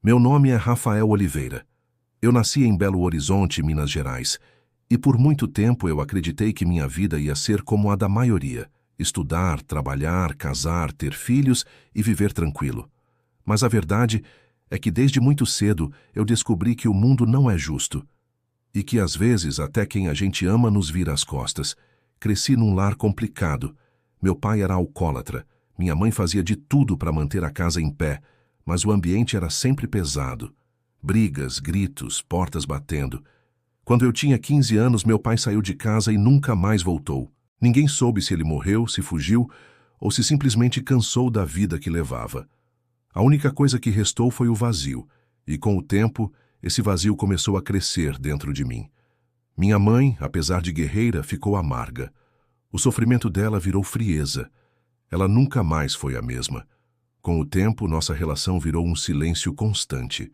Meu nome é Rafael Oliveira. Eu nasci em Belo Horizonte, Minas Gerais, e por muito tempo eu acreditei que minha vida ia ser como a da maioria: estudar, trabalhar, casar, ter filhos e viver tranquilo. Mas a verdade é que desde muito cedo eu descobri que o mundo não é justo e que às vezes até quem a gente ama nos vira as costas. Cresci num lar complicado. Meu pai era alcoólatra, minha mãe fazia de tudo para manter a casa em pé, mas o ambiente era sempre pesado. Brigas, gritos, portas batendo. Quando eu tinha 15 anos, meu pai saiu de casa e nunca mais voltou. Ninguém soube se ele morreu, se fugiu ou se simplesmente cansou da vida que levava. A única coisa que restou foi o vazio, e com o tempo, esse vazio começou a crescer dentro de mim. Minha mãe, apesar de guerreira, ficou amarga. O sofrimento dela virou frieza. Ela nunca mais foi a mesma. Com o tempo, nossa relação virou um silêncio constante.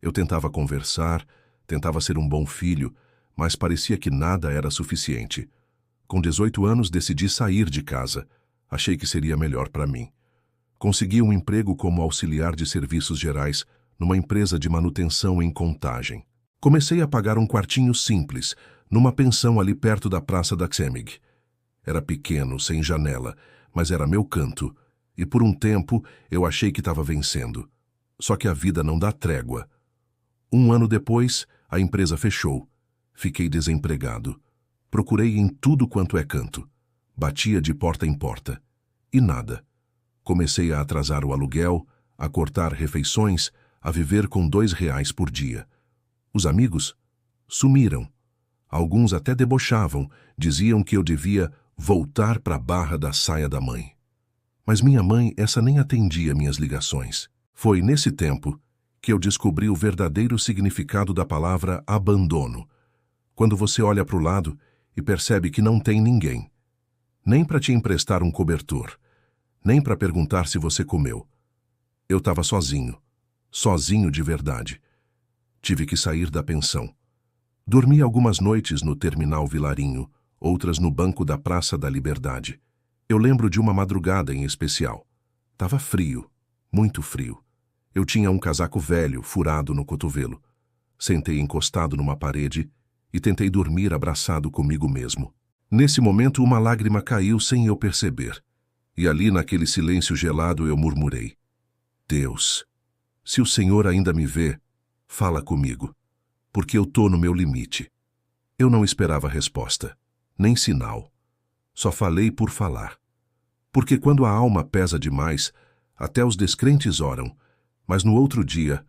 Eu tentava conversar, tentava ser um bom filho, mas parecia que nada era suficiente. Com 18 anos, decidi sair de casa. Achei que seria melhor para mim. Consegui um emprego como auxiliar de serviços gerais numa empresa de manutenção em Contagem. Comecei a pagar um quartinho simples, numa pensão ali perto da Praça da Cemig. Era pequeno, sem janela, mas era meu canto, e por um tempo eu achei que estava vencendo. Só que a vida não dá trégua. Um ano depois, a empresa fechou. Fiquei desempregado. Procurei em tudo quanto é canto. Batia de porta em porta. E nada. Comecei a atrasar o aluguel, a cortar refeições, a viver com R$ 2 por dia. Os amigos sumiram. Alguns até debochavam, diziam que eu devia voltar para a barra da saia da mãe. Mas minha mãe, essa nem atendia minhas ligações. Foi nesse tempo que eu descobri o verdadeiro significado da palavra abandono. Quando você olha para o lado e percebe que não tem ninguém. Nem para te emprestar um cobertor. Nem para perguntar se você comeu. Eu estava sozinho. Sozinho de verdade. Tive que sair da pensão. Dormi algumas noites no Terminal Vilarinho, outras no banco da Praça da Liberdade. Eu lembro de uma madrugada em especial. Tava frio, muito frio. Eu tinha um casaco velho, furado no cotovelo. Sentei encostado numa parede e tentei dormir abraçado comigo mesmo. Nesse momento, uma lágrima caiu sem eu perceber. E ali, naquele silêncio gelado, eu murmurei: Deus, se o Senhor ainda me vê, fala comigo, porque eu tô no meu limite. Eu não esperava resposta, nem sinal. Só falei por falar. Porque quando a alma pesa demais, até os descrentes oram. Mas no outro dia,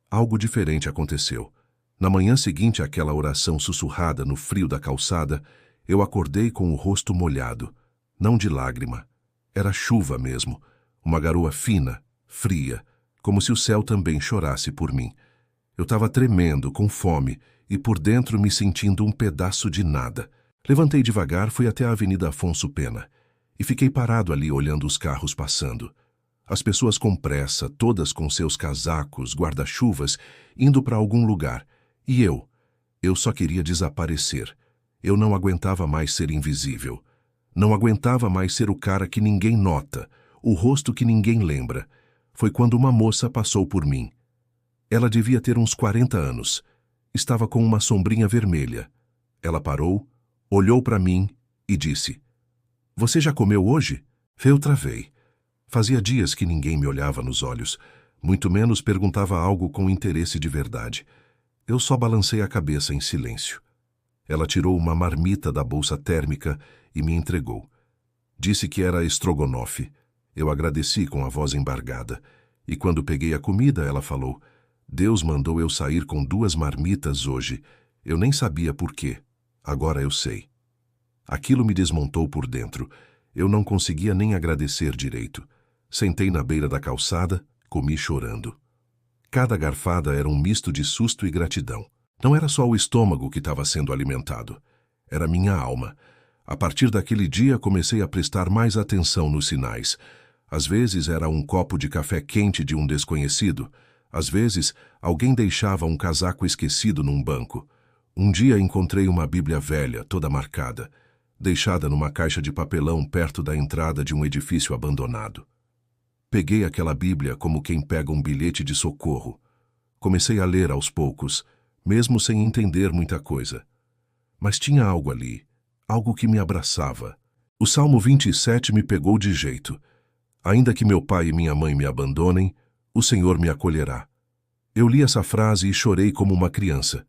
algo diferente aconteceu. Na manhã seguinte àquela oração sussurrada no frio da calçada, eu acordei com o rosto molhado, não de lágrima. Era chuva mesmo, uma garoa fina, fria, como se o céu também chorasse por mim. Eu estava tremendo, com fome, e por dentro me sentindo um pedaço de nada. Levantei devagar, fui até a Avenida Afonso Pena, e fiquei parado ali olhando os carros passando. As pessoas com pressa, todas com seus casacos, guarda-chuvas, indo para algum lugar. E eu só queria desaparecer. Eu não aguentava mais ser invisível. Não aguentava mais ser o cara que ninguém nota, o rosto que ninguém lembra. Foi quando uma moça passou por mim. Ela devia ter uns 40 anos. Estava com uma sombrinha vermelha. Ela parou, olhou para mim e disse: Você já comeu hoje? Eu travei. Fazia dias que ninguém me olhava nos olhos, muito menos perguntava algo com interesse de verdade. Eu só balancei a cabeça em silêncio. Ela tirou uma marmita da bolsa térmica e me entregou. Disse que era estrogonofe. Eu agradeci com a voz embargada. E quando peguei a comida, ela falou: Deus mandou eu sair com 2 marmitas hoje. Eu nem sabia por quê. Agora eu sei. Aquilo me desmontou por dentro. Eu não conseguia nem agradecer direito. Sentei na beira da calçada, comi chorando. Cada garfada era um misto de susto e gratidão. Não era só o estômago que estava sendo alimentado. Era minha alma. A partir daquele dia, comecei a prestar mais atenção nos sinais. Às vezes era um copo de café quente de um desconhecido. Às vezes, alguém deixava um casaco esquecido num banco. Um dia encontrei uma Bíblia velha, toda marcada, deixada numa caixa de papelão perto da entrada de um edifício abandonado. Peguei aquela Bíblia como quem pega um bilhete de socorro. Comecei a ler aos poucos, mesmo sem entender muita coisa. Mas tinha algo ali, algo que me abraçava. O Salmo 27 me pegou de jeito. Ainda que meu pai e minha mãe me abandonem, o Senhor me acolherá. Eu li essa frase e chorei como uma criança,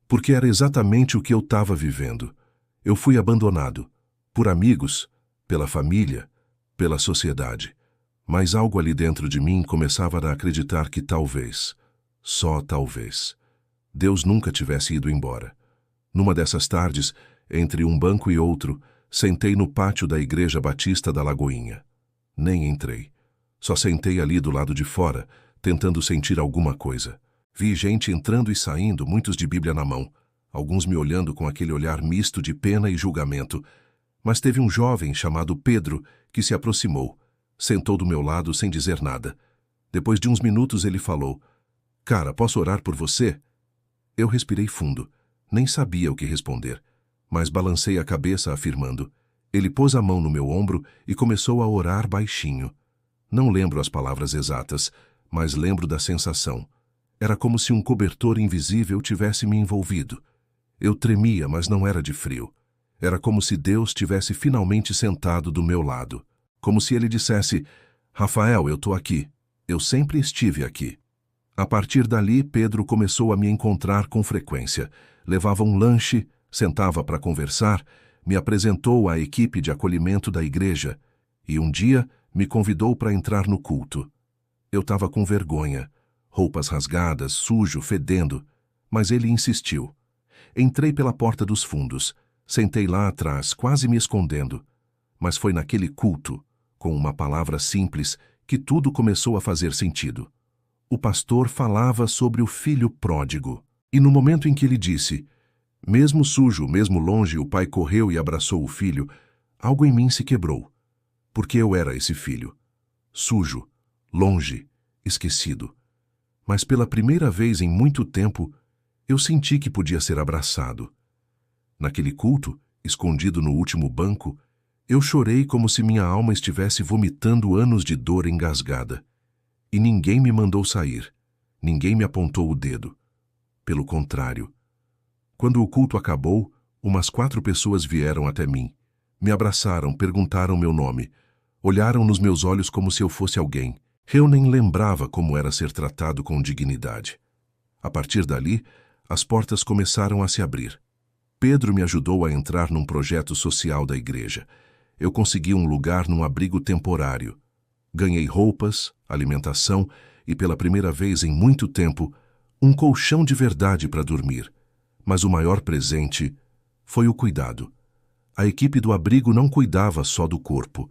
porque era exatamente o que eu estava vivendo. Eu fui abandonado, por amigos, pela família, pela sociedade. Mas algo ali dentro de mim começava a acreditar que talvez, só talvez, Deus nunca tivesse ido embora. Numa dessas tardes, entre um banco e outro, sentei no pátio da Igreja Batista da Lagoinha. Nem entrei. Só sentei ali do lado de fora, tentando sentir alguma coisa. Vi gente entrando e saindo, muitos de Bíblia na mão, alguns me olhando com aquele olhar misto de pena e julgamento. Mas teve um jovem chamado Pedro que se aproximou, sentou do meu lado sem dizer nada. Depois de uns minutos ele falou: "Cara, posso orar por você?" Eu respirei fundo. Nem sabia o que responder, mas balancei a cabeça afirmando. Ele pôs a mão no meu ombro e começou a orar baixinho. Não lembro as palavras exatas, mas lembro da sensação. Era como se um cobertor invisível tivesse me envolvido. Eu tremia, mas não era de frio. Era como se Deus tivesse finalmente sentado do meu lado. Como se ele dissesse: "Rafael, eu estou aqui. Eu sempre estive aqui." A partir dali, Pedro começou a me encontrar com frequência. Levava um lanche, sentava para conversar, me apresentou à equipe de acolhimento da igreja e um dia me convidou para entrar no culto. Eu estava com vergonha, roupas rasgadas, sujo, fedendo, mas ele insistiu. Entrei pela porta dos fundos, sentei lá atrás, quase me escondendo. Mas foi naquele culto, com uma palavra simples, que tudo começou a fazer sentido. O pastor falava sobre o filho pródigo. E no momento em que ele disse: "Mesmo sujo, mesmo longe, o pai correu e abraçou o filho", algo em mim se quebrou. Porque eu era esse filho. Sujo, longe, esquecido. Mas pela primeira vez em muito tempo, eu senti que podia ser abraçado. Naquele culto, escondido no último banco, eu chorei como se minha alma estivesse vomitando anos de dor engasgada. E ninguém me mandou sair. Ninguém me apontou o dedo. Pelo contrário. Quando o culto acabou, umas 4 pessoas vieram até mim. Me abraçaram, perguntaram meu nome. Olharam nos meus olhos como se eu fosse alguém. Eu nem lembrava como era ser tratado com dignidade. A partir dali, as portas começaram a se abrir. Pedro me ajudou a entrar num projeto social da igreja. Eu consegui um lugar num abrigo temporário. Ganhei roupas, alimentação e, pela primeira vez em muito tempo, um colchão de verdade para dormir. Mas o maior presente foi o cuidado. A equipe do abrigo não cuidava só do corpo.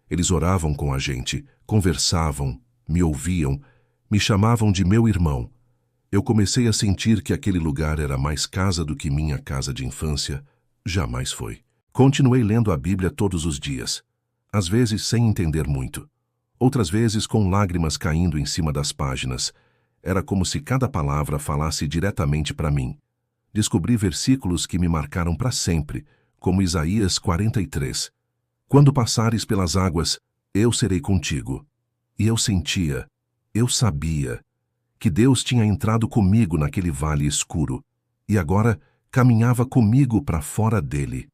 Eles oravam com a gente, conversavam, me ouviam, me chamavam de meu irmão. Eu comecei a sentir que aquele lugar era mais casa do que minha casa de infância jamais foi. Continuei lendo a Bíblia todos os dias, às vezes sem entender muito, outras vezes com lágrimas caindo em cima das páginas. Era como se cada palavra falasse diretamente para mim. Descobri versículos que me marcaram para sempre, como Isaías 43. "Quando passares pelas águas, eu serei contigo." E eu sentia, eu sabia, que Deus tinha entrado comigo naquele vale escuro e agora caminhava comigo para fora dele.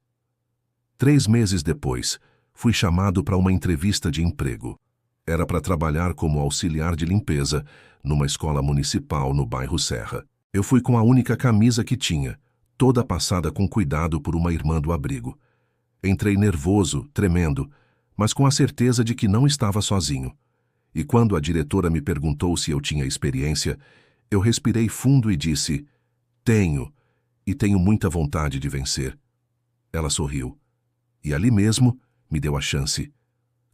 3 meses depois, fui chamado para uma entrevista de emprego. Era para trabalhar como auxiliar de limpeza numa escola municipal no bairro Serra. Eu fui com a única camisa que tinha, toda passada com cuidado por uma irmã do abrigo. Entrei nervoso, tremendo, mas com a certeza de que não estava sozinho. E quando a diretora me perguntou se eu tinha experiência, eu respirei fundo e disse: "Tenho, e tenho muita vontade de vencer." Ela sorriu. E ali mesmo me deu a chance.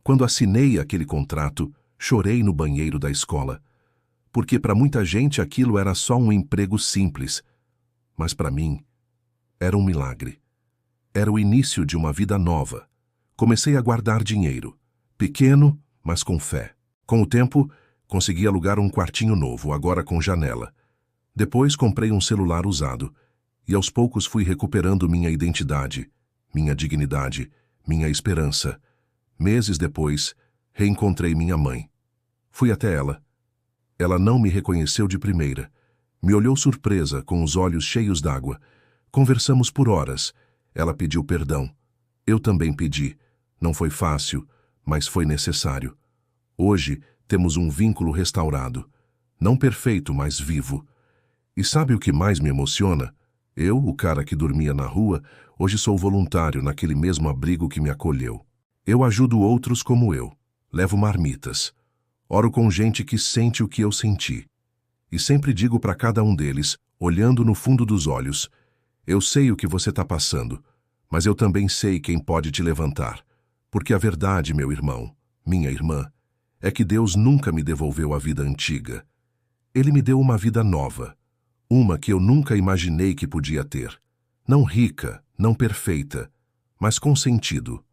Quando assinei aquele contrato, chorei no banheiro da escola, porque para muita gente aquilo era só um emprego simples, mas para mim era um milagre. Era o início de uma vida nova. Comecei a guardar dinheiro, pequeno, mas com fé. Com o tempo, consegui alugar um quartinho novo, agora com janela. Depois comprei um celular usado, e aos poucos fui recuperando minha identidade, minha dignidade, minha esperança. Meses depois, reencontrei minha mãe. Fui até ela. Ela não me reconheceu de primeira, Me olhou surpresa, com os olhos cheios d'água. Conversamos por horas. Ela pediu perdão. Eu também pedi. Não foi fácil, mas foi necessário. Hoje, temos um vínculo restaurado. Não perfeito, mas vivo. E sabe o que mais me emociona? Eu, o cara que dormia na rua, hoje sou voluntário naquele mesmo abrigo que me acolheu. Eu ajudo outros como eu. Levo marmitas. Oro com gente que sente o que eu senti. E sempre digo para cada um deles, olhando no fundo dos olhos, eu sei o que você está passando, mas eu também sei quem pode te levantar. Porque a verdade, meu irmão, minha irmã, é que Deus nunca me devolveu a vida antiga. Ele me deu uma vida nova. Uma que eu nunca imaginei que podia ter. Não rica, não perfeita, mas com sentido,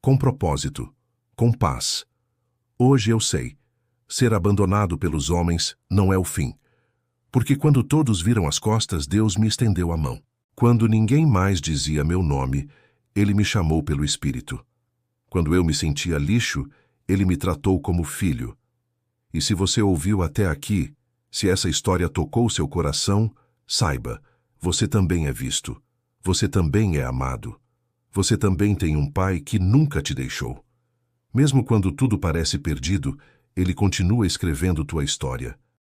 com propósito, com paz. Hoje eu sei, ser abandonado pelos homens não é o fim. Porque quando todos viram as costas, Deus me estendeu a mão. Quando ninguém mais dizia meu nome, Ele me chamou pelo Espírito. Quando eu me sentia lixo, Ele me tratou como filho. E se você ouviu até aqui, se essa história tocou seu coração, saiba, você também é visto. Você também é amado. Você também tem um pai que nunca te deixou. Mesmo quando tudo parece perdido, Ele continua escrevendo tua história.